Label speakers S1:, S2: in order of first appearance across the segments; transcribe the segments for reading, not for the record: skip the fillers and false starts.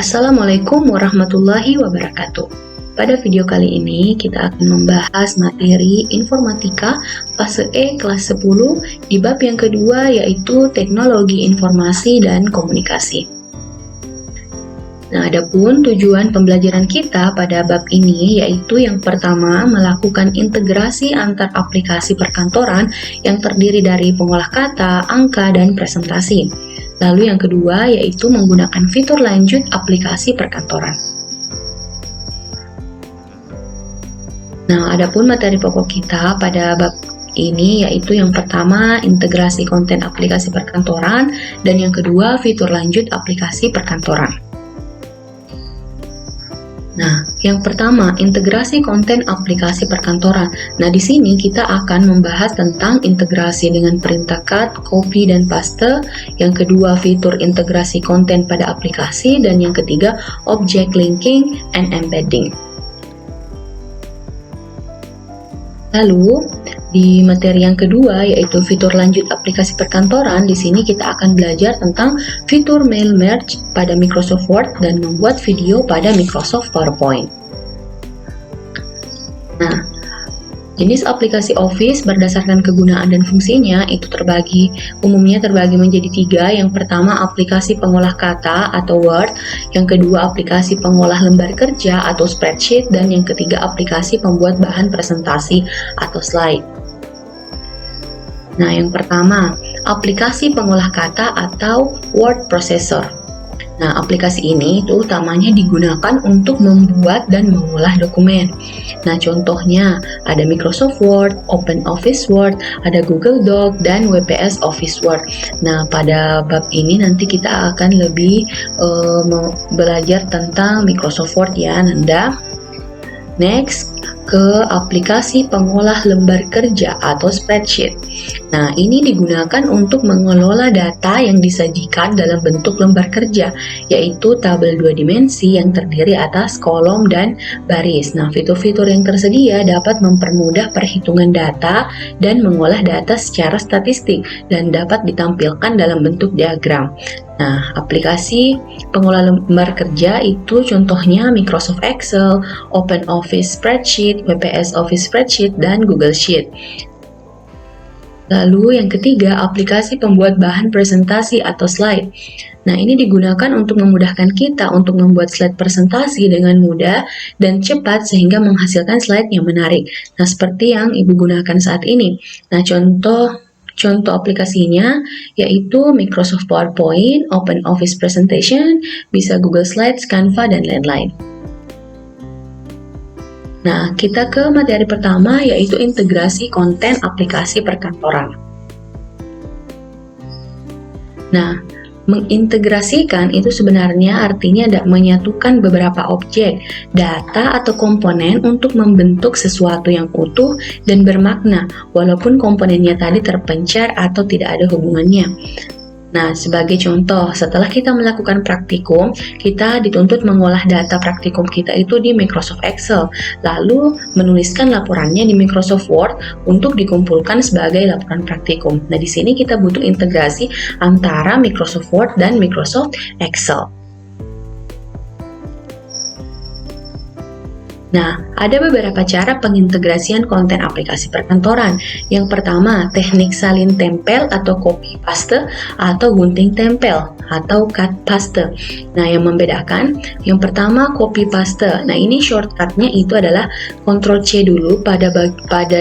S1: Assalamualaikum warahmatullahi wabarakatuh. Pada video kali ini kita akan membahas materi informatika fase E kelas 10 di bab yang kedua, yaitu teknologi informasi dan komunikasi. Nah, adapun tujuan pembelajaran kita pada bab ini yaitu yang pertama, melakukan integrasi antar aplikasi perkantoran yang terdiri dari pengolah kata, angka, dan presentasi. Lalu yang kedua yaitu menggunakan fitur lanjut aplikasi perkantoran. Nah, adapun materi pokok kita pada bab ini yaitu yang pertama integrasi konten aplikasi perkantoran dan yang kedua fitur lanjut aplikasi perkantoran. Nah, yang pertama, integrasi konten aplikasi perkantoran. Nah, di sini kita akan membahas tentang integrasi dengan perintah cut, copy, dan paste. Yang kedua, fitur integrasi konten pada aplikasi. Dan yang ketiga, object linking and embedding. Lalu, di materi yang kedua yaitu fitur lanjut aplikasi perkantoran, di sini kita akan belajar tentang fitur mail merge pada Microsoft Word dan membuat video pada Microsoft PowerPoint. Nah, jenis aplikasi Office berdasarkan kegunaan dan fungsinya itu umumnya terbagi menjadi tiga. Yang pertama, aplikasi pengolah kata atau Word. Yang kedua, aplikasi pengolah lembar kerja atau spreadsheet. Dan yang ketiga, aplikasi pembuat bahan presentasi atau slide. Nah, yang pertama, aplikasi pengolah kata atau word processor. Nah, aplikasi ini itu utamanya digunakan untuk membuat dan mengolah dokumen. Nah, contohnya ada Microsoft Word, OpenOffice Word, ada Google Doc, dan WPS Office Word. Nah, pada bab ini nanti kita akan lebih belajar tentang Microsoft Word ya, Nanda. Next, ke aplikasi pengolah lembar kerja atau spreadsheet. Nah, ini digunakan untuk mengelola data yang disajikan dalam bentuk lembar kerja, yaitu tabel 2 dimensi yang terdiri atas kolom dan baris. Nah, fitur-fitur yang tersedia dapat mempermudah perhitungan data dan mengolah data secara statistik dan dapat ditampilkan dalam bentuk diagram. Nah, aplikasi pengolah lembar kerja itu contohnya Microsoft Excel, OpenOffice Spreadsheet, WPS Office Spreadsheet, dan Google Sheet. Lalu yang ketiga, aplikasi pembuat bahan presentasi atau slide. Nah, ini digunakan untuk memudahkan kita untuk membuat slide presentasi dengan mudah dan cepat sehingga menghasilkan slide yang menarik. Nah, seperti yang Ibu gunakan saat ini. Nah, contoh aplikasinya yaitu Microsoft PowerPoint, OpenOffice Presentation, bisa Google Slides, Canva, dan lain-lain. Nah, kita ke materi pertama yaitu integrasi konten aplikasi perkantoran. Nah, mengintegrasikan itu sebenarnya artinya menyatukan beberapa objek, data atau komponen untuk membentuk sesuatu yang utuh dan bermakna, walaupun komponennya tadi terpencar atau tidak ada hubungannya. Nah, sebagai contoh, setelah kita melakukan praktikum, kita dituntut mengolah data praktikum kita itu di Microsoft Excel, lalu menuliskan laporannya di Microsoft Word untuk dikumpulkan sebagai laporan praktikum. Nah, di sini kita butuh integrasi antara Microsoft Word dan Microsoft Excel. Nah, ada beberapa cara pengintegrasian konten aplikasi perkantoran. Yang pertama, teknik salin tempel atau copy paste atau gunting tempel atau cut paste. Nah, yang membedakan, yang pertama copy paste. Nah, ini shortcutnya itu adalah Ctrl C dulu pada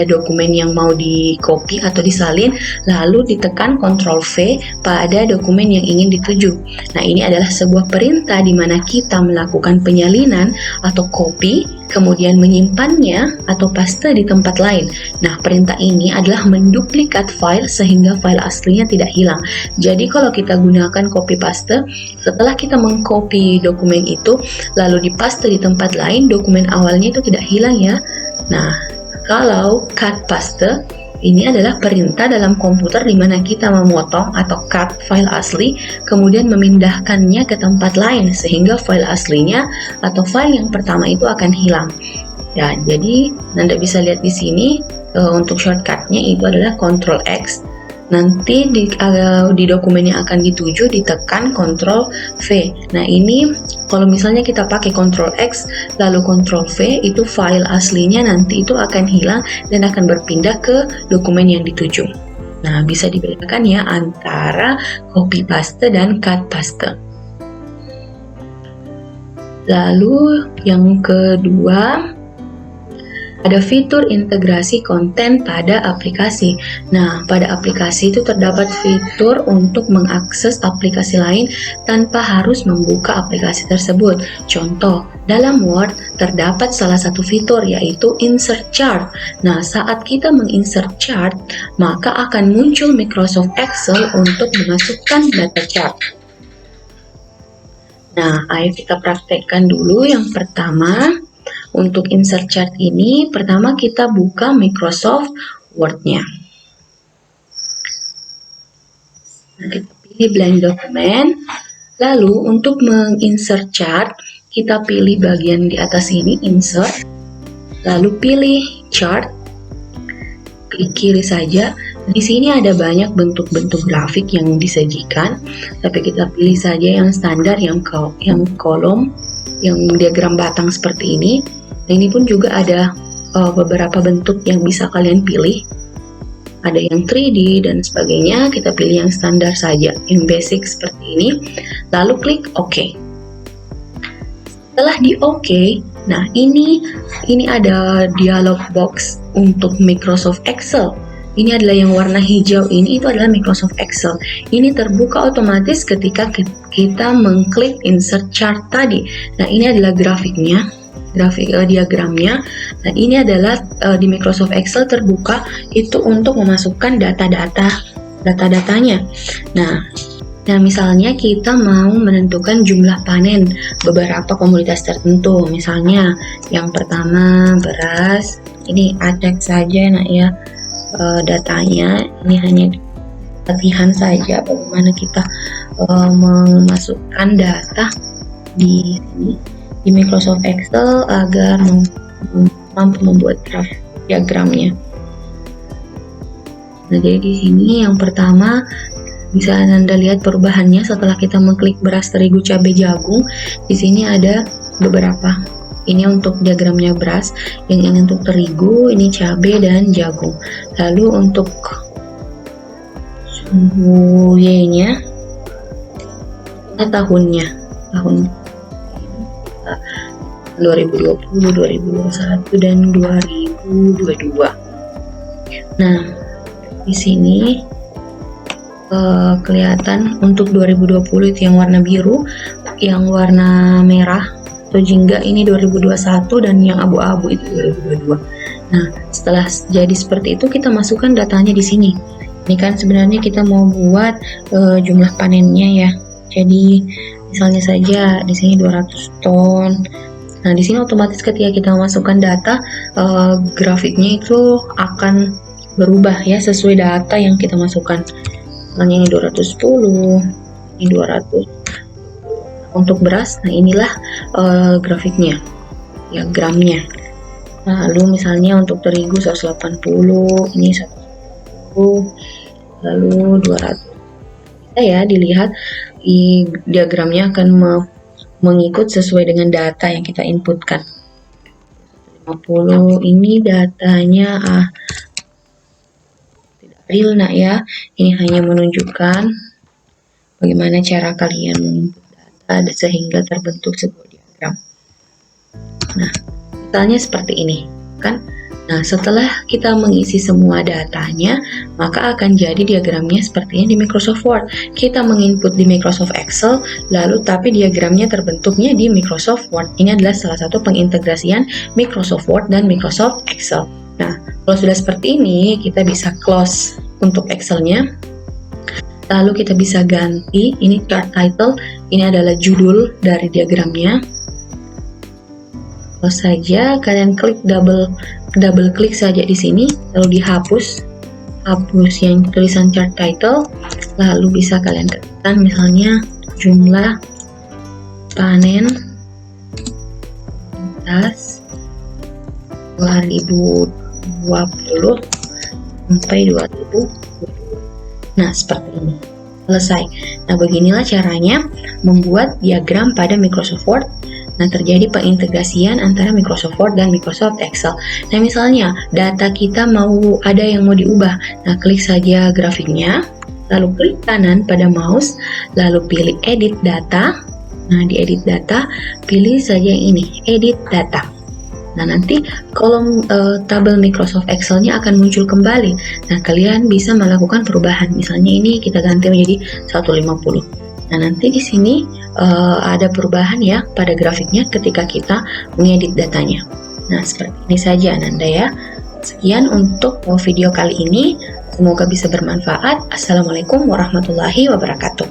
S1: dokumen yang mau di copy atau disalin, lalu ditekan Ctrl V pada dokumen yang ingin dituju. Nah, ini adalah sebuah perintah di mana kita melakukan penyalinan atau copy, kemudian menyimpannya atau paste di tempat lain. Nah, perintah ini adalah menduplikat file sehingga file aslinya tidak hilang. Jadi kalau kita gunakan copy paste, setelah kita mengcopy dokumen itu lalu dipaste di tempat lain, dokumen awalnya itu tidak hilang ya. Nah, kalau cut paste ini adalah perintah dalam komputer di mana kita memotong atau cut file asli, kemudian memindahkannya ke tempat lain sehingga file aslinya atau file yang pertama itu akan hilang. Ya, jadi Anda bisa lihat di sini untuk shortcutnya itu adalah Ctrl X Nanti di dokumen yang akan dituju ditekan Ctrl V. Nah, ini kalau misalnya kita pakai Ctrl X lalu Ctrl V, itu file aslinya nanti itu akan hilang dan akan berpindah ke dokumen yang dituju. Nah, bisa dibedakan ya antara copy paste dan cut paste. Lalu yang kedua, ada fitur integrasi konten pada aplikasi. Nah, pada aplikasi itu terdapat fitur untuk mengakses aplikasi lain tanpa harus membuka aplikasi tersebut. Contoh, dalam Word terdapat salah satu fitur yaitu Insert Chart. Nah, saat kita menginsert chart, maka akan muncul Microsoft Excel untuk memasukkan data chart. Nah, ayo kita praktekkan dulu. Yang pertama, untuk insert chart ini, pertama kita buka Microsoft Word-nya. Nah, kita pilih blank document. Lalu untuk menginsert chart, kita pilih bagian di atas ini, insert. Lalu pilih chart. Klik kiri saja. Di sini ada banyak bentuk-bentuk grafik yang disajikan, tapi kita pilih saja yang standar, yang kolom, yang diagram batang seperti ini. Nah, ini pun juga ada beberapa bentuk yang bisa kalian pilih. Ada yang 3D dan sebagainya, kita pilih yang standar saja, yang basic seperti ini. Lalu klik OK. Setelah di OK, nah ini ada dialog box untuk Microsoft Excel. Ini adalah yang warna hijau ini, itu adalah Microsoft Excel. Ini terbuka otomatis ketika kita mengklik insert chart tadi. Nah, ini adalah grafiknya. Diagramnya. Nah, ini adalah di Microsoft Excel terbuka itu untuk memasukkan data-datanya. Nah, misalnya kita mau menentukan jumlah panen beberapa komoditas tertentu. Misalnya yang pertama beras, ini adek saja nak ya datanya. Ini hanya latihan saja bagaimana kita memasukkan data di sini di Microsoft Excel agar mampu membuat grafik diagramnya. Nah, jadi di sini yang pertama bisa Anda lihat perubahannya setelah kita mengklik beras, terigu, cabai, jagung. Di sini ada beberapa. Ini untuk diagramnya beras, yang ini untuk terigu, ini cabai dan jagung. Lalu untuk suhu Y-nya, tahun 2020, 2021 dan 2022. Nah, di sini kelihatan untuk 2020 itu yang warna biru, yang warna merah atau jingga ini 2021 dan yang abu-abu itu 2022. Nah, setelah jadi seperti itu kita masukkan datanya di sini. Ini kan sebenarnya kita mau buat jumlah panennya ya. Jadi misalnya saja di sini 200 ton. Nah, di sini otomatis ketika kita masukkan data, grafiknya itu akan berubah ya sesuai data yang kita masukkan. Misalnya ini 210, ini 200. Untuk beras, nah inilah grafiknya, ya gramnya. Lalu misalnya untuk terigu 180, ini 110, lalu 200. Bisa ya dilihat diagramnya akan mengikut sesuai dengan data yang kita inputkan. 50 ini datanya tidak real nak ya. Ini hanya menunjukkan bagaimana cara kalian menginput data sehingga terbentuk sebuah diagram. Nah, misalnya seperti ini kan. Nah, setelah kita mengisi semua datanya, maka akan jadi diagramnya seperti ini di Microsoft Word. Kita menginput di Microsoft Excel, lalu tapi diagramnya terbentuknya di Microsoft Word. Ini adalah salah satu pengintegrasian Microsoft Word dan Microsoft Excel. Nah, kalau sudah seperti ini, kita bisa close untuk Excel-nya. Lalu kita bisa ganti, ini chart title, ini adalah judul dari diagramnya. Kalau saja kalian klik double klik saja di sini, lalu dihapus yang tulisan chart title, lalu bisa kalian ketikkan misalnya jumlah panen tas 2020 sampai 2020. Nah, seperti ini. Selesai. Nah, beginilah caranya membuat diagram pada Microsoft Word. Nah, terjadi pengintegrasian antara Microsoft Word dan Microsoft Excel. Nah, misalnya data kita ada yang mau diubah. Nah, klik saja grafiknya, lalu klik kanan pada mouse, lalu pilih Edit Data. Nah, di Edit Data, pilih saja yang ini, Edit Data. Nah, nanti kolom tabel Microsoft Excel-nya akan muncul kembali. Nah, kalian bisa melakukan perubahan. Misalnya ini kita ganti menjadi 150. Nah, nanti di sini ada perubahan ya pada grafiknya ketika kita mengedit datanya. Nah, seperti ini saja Ananda ya. Sekian untuk video kali ini. Semoga bisa bermanfaat. Assalamualaikum warahmatullahi wabarakatuh.